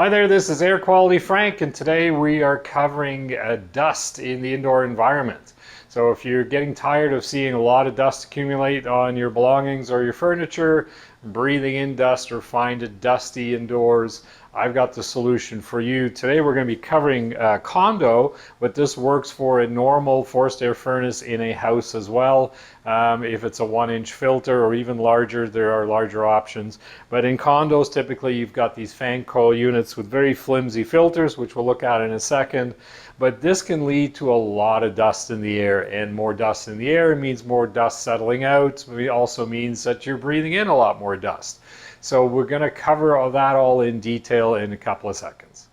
Hi there, this is Air Quality Frank, and today we are covering dust in the indoor environment. So if you're getting tired of seeing a lot of dust accumulate on your belongings or your furniture, breathing in dust or find it dusty indoors, I've got the solution for you. Today we're going to be covering Condo, but this works for a normal forced air furnace in a house as well. If it's a 1-inch filter or even larger, there are larger options. But in condos, typically you've got these fan coil units with very flimsy filters, which we'll look at in a second. But this can lead to a lot of dust in the air, and more dust in the air means more dust settling out. It also means that you're breathing in a lot more dust. So we're going to cover all that in detail in a couple of seconds.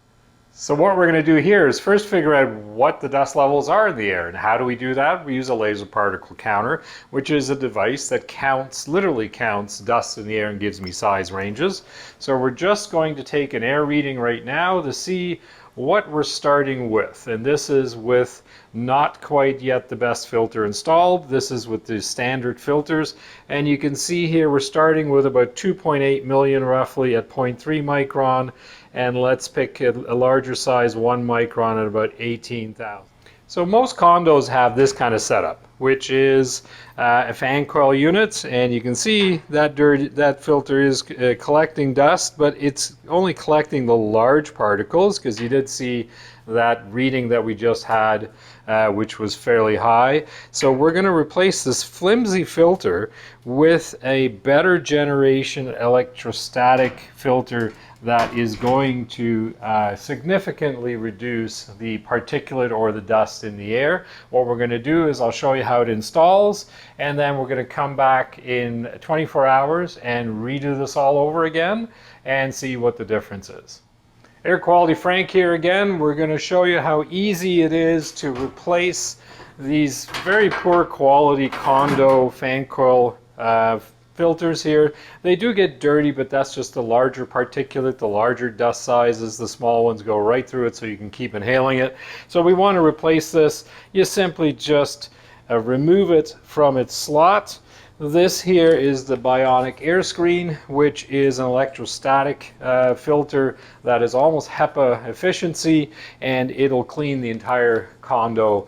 So what we're going to do here is first figure out what the dust levels are in the air. And how do we do that? We use a laser particle counter, which is a device that literally counts dust in the air and gives me size ranges. So we're just going to take an air reading right now to see what we're starting with. And this is with not quite yet the best filter installed. This is with the standard filters. And you can see here we're starting with about 2.8 million roughly at 0.3 micron. And let's pick a larger size 1 micron at about 18,000. So most condos have this kind of setup, which is a fan coil unit, and you can see that filter is collecting dust, but it's only collecting the large particles, because you did see that reading that we just had, which was fairly high. So we're going to replace this flimsy filter with a better generation electrostatic filter that is going to significantly reduce the particulate or the dust in the air. What we're going to do is I'll show you how it installs, and then we're going to come back in 24 hours and redo this all over again and see what the difference is. Air Quality Frank here again. We're going to show you how easy it is to replace these very poor quality Condo fan coil filters here. They do get dirty, but that's just the larger particulate, the larger dust sizes. The small ones go right through it, so you can keep inhaling it. So we want to replace this. You simply just remove it from its slot. This here is the Bionic Air Screen, which is an electrostatic filter that is almost HEPA efficiency, and it'll clean the entire condo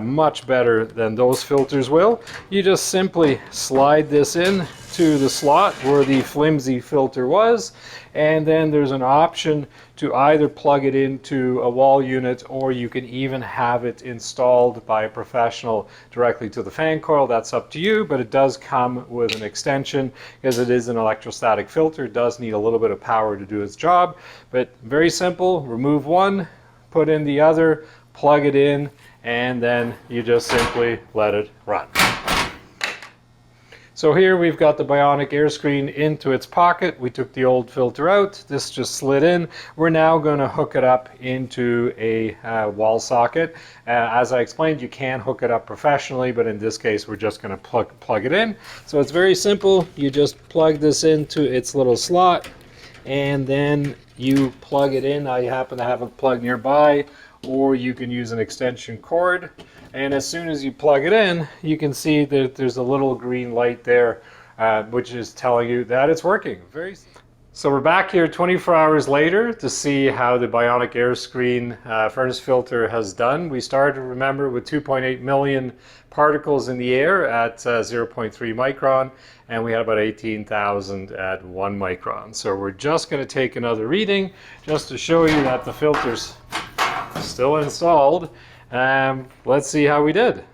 much better than those filters will. You just simply slide this in to the slot where the flimsy filter was, and then there's an option to either plug it into a wall unit, or you can even have it installed by a professional directly to the fan coil. That's up to you, but it does come with an extension because it is an electrostatic filter. It does need a little bit of power to do its job, but very simple. Remove one, put in the other, plug it in, and then you just simply let it run. So here we've got the Bionic Air Screen into its pocket. We took the old filter out. This just slid in. We're now going to hook it up into a wall socket. As I explained, you can hook it up professionally, but in this case we're just going to plug it in. So it's very simple. You just plug this into its little slot, and then you plug it in. Now you happen to have a plug nearby, or you can use an extension cord. And as soon as you plug it in, you can see that there's a little green light there, which is telling you that it's working. So we're back here 24 hours later to see how the Bionic Air Screen furnace filter has done. We started, remember, with 2.8 million particles in the air at 0.3 micron, and we had about 18,000 at 1 micron. So we're just going to take another reading just to show you that the filter's still installed. Let's see how we did.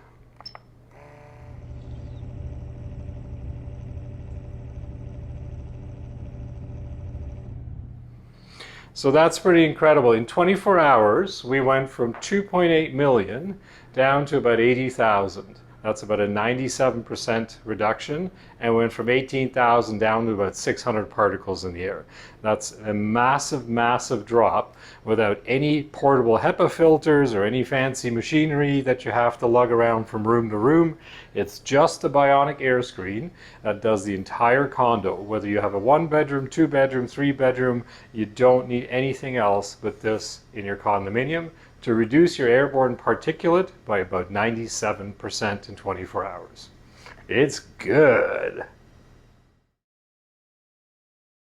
So that's pretty incredible. In 24 hours, we went from 2.8 million down to about 80,000. That's about a 97% reduction, and went from 18,000 down to about 600 particles in the air. That's a massive, massive drop without any portable HEPA filters or any fancy machinery that you have to lug around from room to room. It's just the Bionic Air Screen that does the entire condo. Whether you have a 1-bedroom, 2-bedroom, 3-bedroom, you don't need anything else but this in your condominium to reduce your airborne particulate by about 97% in 24 hours. It's good.